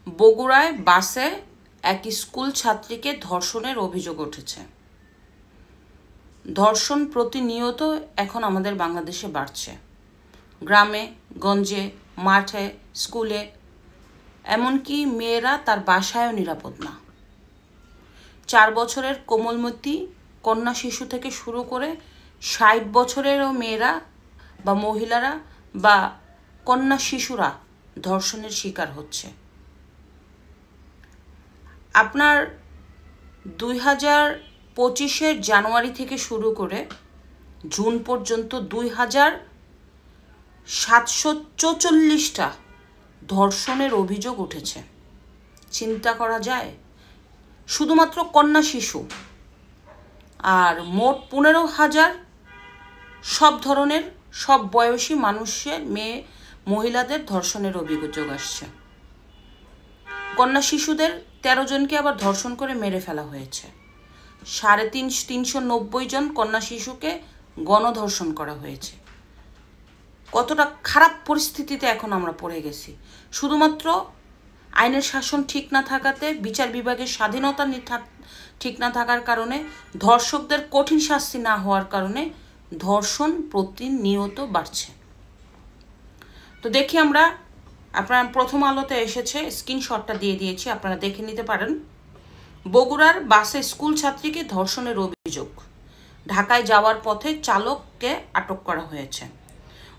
বগুড়ায় বাসে এক স্কুল ছাত্রীকে ধর্ষণের অভিযোগ উঠেছে। ধর্ষণ প্রতিনিয়ত এখন আমাদের বাংলাদেশে বাড়ছে। গ্রামে গঞ্জে, মাঠে, স্কুলে, এমনকি মেয়েরা তার বাসায়ও নিরাপদ না। 4 বছরের কোমলমতি কন্যা শিশু থেকে শুরু করে 60 বছরেরও মেয়েরা বা মহিলারা বা কন্যা শিশুরা ধর্ষণের শিকার হচ্ছে। আপনার 2025-এর জানুয়ারি থেকে শুরু করে জুন পর্যন্ত 2744টা ধর্ষণের অভিযোগ উঠেছে। চিন্তা করা যায়, শুধুমাত্র কন্যা শিশু। আর মোট 15,000 সব ধরনের, সব বয়সী মানুষের, মহিলাদের ধর্ষণের অভিযোগ আসছে। কন্যা শিশুদের 13 জনকে আবার ধর্ষণ করে মেরে ফেলা হয়েছে। 390 জন কন্যা শিশুকে গণধর্ষণ করা হয়েছে। কতটা খারাপ পরিস্থিতিতে এখন আমরা পড়ে গেছি। শুধুমাত্র আইনের শাসন ঠিক না থাকাতে, বিচার বিভাগের স্বাধীনতা ঠিক না থাকার কারণে, ধর্ষকদের কঠিন শাস্তি না হওয়ার কারণে ধর্ষণ প্রতিনিয়ত বাড়ছে। তো দেখি আমরা, আপনার প্রথম আলোতে এসেছে, স্ক্রিনশটটা দিয়ে দিয়েছি, আপনারা দেখে নিতে পারেন। বগুড়ার বাসে স্কুল ছাত্রীকে ধর্ষণের অভিযোগ। ঢাকায় যাওয়ার পথে চালককে আটক করা হয়েছে।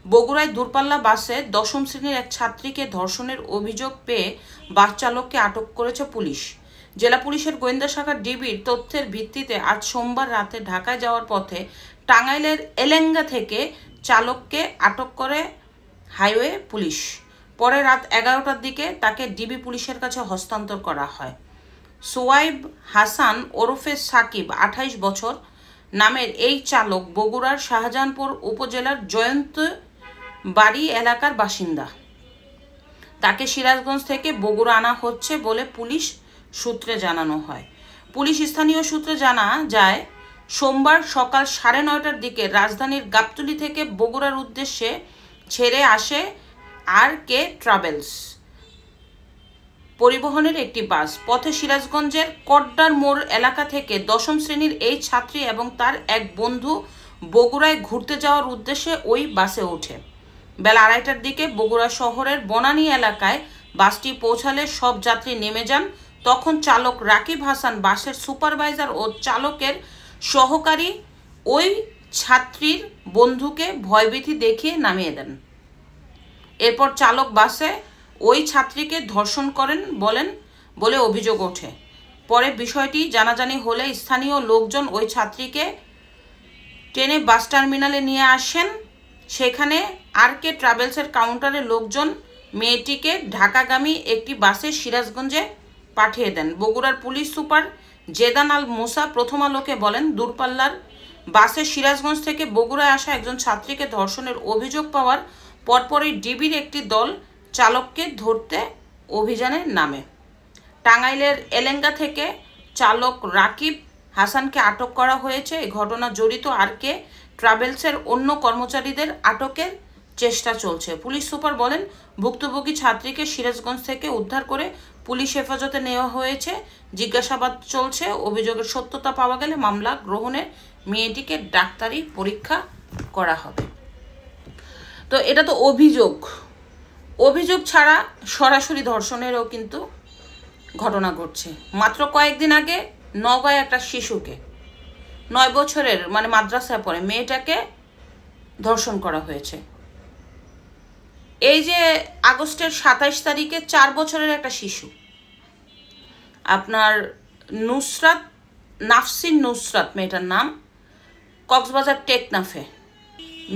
বগুড়ায় দূরপাল্লা বাসে 10ম শ্রেণীর এক ছাত্রীকে ধর্ষণের অভিযোগ পেয়ে বাস চালককে আটক করেছে পুলিশ। জেলা পুলিশের গোয়েন্দা শাখার ডিবির তথ্যের ভিত্তিতে আজ সোমবার রাতে ঢাকায় যাওয়ার পথে টাঙ্গাইলের এলেঙ্গা থেকে চালককে আটক করে হাইওয়ে পুলিশ। পরে রাত 11টার দিকে তাকে ডিবি পুলিশের কাছে হস্তান্তর করা হয়। সোয়াইব হাসান ওরফে সাকিব, 28 বছর নামের এই চালক বগুড়ার শাহজাহানপুর উপজেলার জয়ন্ত বাড়ি এলাকার বাসিন্দা। তাকে সিরাজগঞ্জ থেকে বগুড়া আনা হচ্ছে বলে পুলিশ সূত্রে জানানো হয়। পুলিশ স্থানীয় সূত্রে জানা যায়, সোমবার সকাল 9:30টার দিকে রাজধানীর গাবতলী থেকে বগুড়ার উদ্দেশ্যে ছেড়ে আসে RK ট্রাভেলস পরিবহনের একটি বাস। পথে সিরাজগঞ্জের কড্ডার মোড় এলাকা থেকে 10ম শ্রেণীর এই ছাত্রী এবং তার এক বন্ধু বগুড়ায় ঘুরতে যাওয়ার উদ্দেশ্যে ওই বাসে ওঠে। বেলা 2:30টার দিকে বগুড়া শহরের বনানী এলাকায় বাসটি পৌঁছালে সব যাত্রী নেমে যান। তখন চালক রাকিব হাসান বাসের সুপারভাইজার ও চালকের সহকারী ওই ছাত্রীর বন্ধুকে ভয়ভীতি দেখিয়ে নামিয়ে দেন। এরপর চালক বাসে ওই ছাত্রীকে ধর্ষণ করেন বলে অভিযোগ ওঠে। পরে বিষয়টি জানাজানি হলে স্থানীয় লোকজন ওই ছাত্রীকে টেনে বাস টার্মিনালে নিয়ে আসেন। সেখানে RK ট্রাভেলসের কাউন্টারে লোকজন মেয়েটিকে ঢাকাগামী একটি বাসে সিরাজগঞ্জে পাঠিয়ে দেন। বগুড়ার পুলিশ সুপার জেদান আল মুসা প্রথম আলোকে বলেন, দূরপাল্লার বাসে সিরাজগঞ্জ থেকে বগুড়ায় আসা একজন ছাত্রীকে ধর্ষণের অভিযোগ পাওয়ার পরপরই ডিবির একটি দল চালককে ধরতে অভিযানে নামে। টাঙ্গাইলের এলেঙ্গা থেকে চালক রাকিব হাসানকে আটক করা হয়েছে। এই ঘটনা জড়িত RK ট্রাভেলসের অন্য কর্মচারীদের আটকের চেষ্টা চলছে। পুলিশ সুপার বলেন, ভুক্তভোগী ছাত্রীকে সিরাজগঞ্জ থেকে উদ্ধার করে পুলিশ হেফাজতে নেওয়া হয়েছে। জিজ্ঞাসাবাদ চলছে। অভিযোগের সত্যতা পাওয়া গেলে মামলা গ্রহণে মেয়েটিকে ডাক্তারি পরীক্ষা করা হবে। তো এটা তো অভিযোগ ছাড়া সরাসরি ধর্ষণেরও কিন্তু ঘটনা ঘটছে। মাত্র কয়েকদিন আগে নওগাঁয় একটা শিশুকে, 9 বছরের, মানে মাদ্রাসায় পড়ে মেয়েটাকে ধর্ষণ করা হয়েছে। এই যে আগস্টের 27 তারিখে 4 বছরের একটা শিশু, আপনার নাফসিন নুসরাত মেয়েটার নাম, কক্সবাজার টেকনাফে।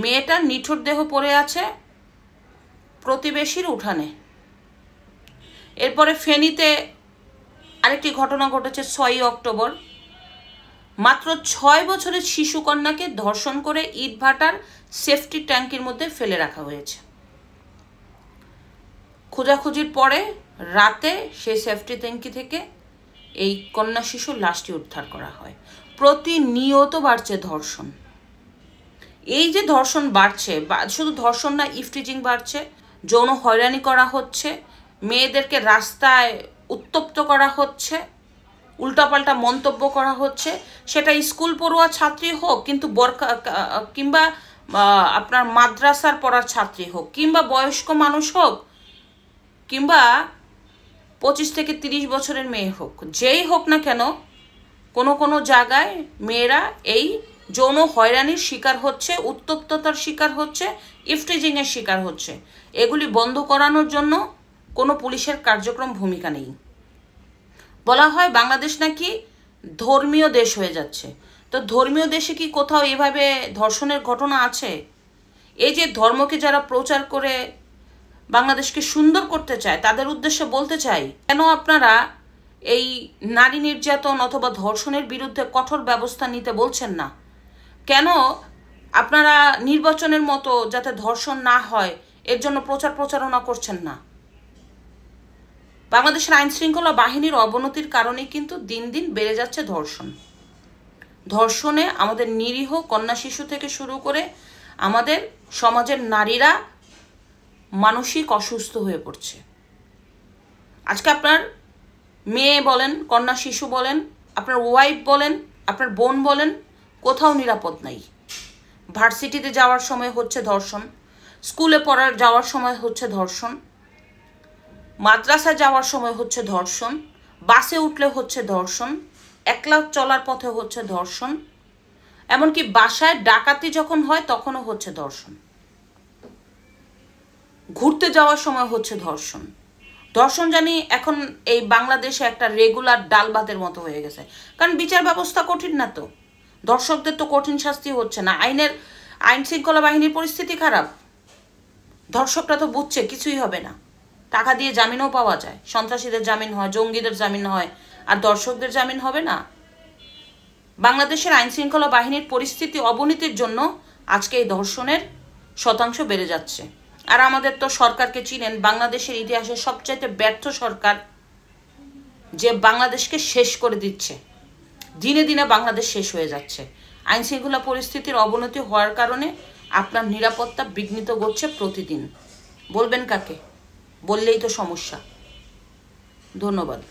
মেয়েটার নিথর দেহ পড়ে আছে প্রতিবেশীর উঠানে। এরপরে ফেনীতে আরেকটি ঘটনা ঘটেছে 6 অক্টোবর। মাত্র 6 বছরের শিশু কন্যাকে ধর্ষণ করে ইটভাটার সেফটি ট্যাঙ্কির মধ্যে ফেলে রাখা হয়েছে। খোঁজাখুঁজির পরে রাতে সেই সেফটি ট্যাঙ্কি থেকে এই কন্যা শিশুর লাশটি উদ্ধার করা হয়। প্রতিনিয়ত বাড়ছে ধর্ষণ। এই যে ধর্ষণ বাড়ছে, শুধু ধর্ষণ না, ইফটিজিং বাড়ছে, যৌন হয়রানি করা হচ্ছে, মেয়েদেরকে রাস্তায় উত্তপ্ত করা হচ্ছে, উল্টাপাল্টা মন্তব্য করা হচ্ছে, সেটা স্কুল পড়ুয়া ছাত্রী হোক, কিন্তু কিংবা আপনার মাদ্রাসার পড়ার ছাত্রী হোক, কিংবা বয়স্ক মানুষ হোক, কিংবা 25 থেকে 30 বছরের মেয়ে হোক, যেই হোক না কেন, কোনো কোনো জায়গায় মেয়েরা এই যৌন হয়রানির শিকার হচ্ছে, উত্তপ্ততার শিকার হচ্ছে, ইফটিজিংয়ের শিকার হচ্ছে। এগুলি বন্ধ করানোর জন্য কোনো পুলিশের কার্যক্রম ভূমিকা নেই। বলা হয় বাংলাদেশ নাকি ধর্মীয় দেশ হয়ে যাচ্ছে। তো ধর্মীয় দেশে কি কোথাও এভাবে ধর্ষণের ঘটনা আছে? এই যে ধর্মকে যারা প্রচার করে বাংলাদেশকে সুন্দর করতে চায়, তাদের উদ্দেশ্যে বলতে চাই, কেন আপনারা এই নারী নির্যাতন অথবা ধর্ষণের বিরুদ্ধে কঠোর ব্যবস্থা নিতে বলছেন না? কেন আপনারা নির্বাচনের মতো যাতে ধর্ষণ না হয় এর জন্য প্রচারণা করছেন না? বাংলাদেশের আইন শৃঙ্খলা বাহিনীর অবনতির কারণে কিন্তু দিন দিন বেড়ে যাচ্ছে ধর্ষণ। ধর্ষণে আমাদের নিরীহ কন্যা শিশু থেকে শুরু করে আমাদের সমাজের নারীরা মানসিক অসুস্থ হয়ে পড়ছে। আজকে আপনার মেয়ে বলেন, কন্যা শিশু বলেন, আপনার ওয়াইফ বলেন, আপনার বোন বলেন, কোথাও নিরাপদ নাই। ভার্সিটিতে যাওয়ার সময় হচ্ছে ধর্ষণ, স্কুলে যাওয়ার সময় হচ্ছে ধর্ষণ, মাদ্রাসায় যাওয়ার সময় হচ্ছে ধর্ষণ, বাসে উঠলে হচ্ছে ধর্ষণ, একলা চলার পথে হচ্ছে ধর্ষণ, এমনকি বাসায় ডাকাতি যখন হয় তখনও হচ্ছে ধর্ষণ, ঘুরতে যাওয়ার সময় হচ্ছে ধর্ষণ। ধর্ষণ জানি এখন এই বাংলাদেশে একটা রেগুলার ডাল ভাতের মতো হয়ে গেছে, কারণ বিচার ব্যবস্থা কঠিন না, তো দর্শকদের তো কঠিন শাস্তি হচ্ছে না। আইন শৃঙ্খলা বাহিনীর পরিস্থিতি খারাপ, ধর্ষকরা তো বুঝছে কিছুই হবে না, টাকা দিয়ে জামিনও পাওয়া যায়, সন্ত্রাসীদের জামিন হয়, জঙ্গিদের জামিন হয়, আর দর্শকদের জামিন হবে না। বাংলাদেশের আইন শৃঙ্খলা বাহিনীর পরিস্থিতি অবনতির জন্য আজকে এই ধর্ষণের শতাংশ বেড়ে যাচ্ছে। আর আমাদের তো সরকারকে চিনেন, বাংলাদেশের ইতিহাসে সবচাইতে ব্যর্থ সরকার, যে বাংলাদেশকে শেষ করে দিচ্ছে। দিনে দিনে বাংলাদেশ শেষ হয়ে যাচ্ছে। আইন শৃঙ্খলা পরিস্থিতির অবনতি হওয়ার কারণে আপনার নিরাপত্তা বিঘ্নিত ঘটছে প্রতিদিন। বলবেন কাকে? বললেই তো সমস্যা। ধন্যবাদ।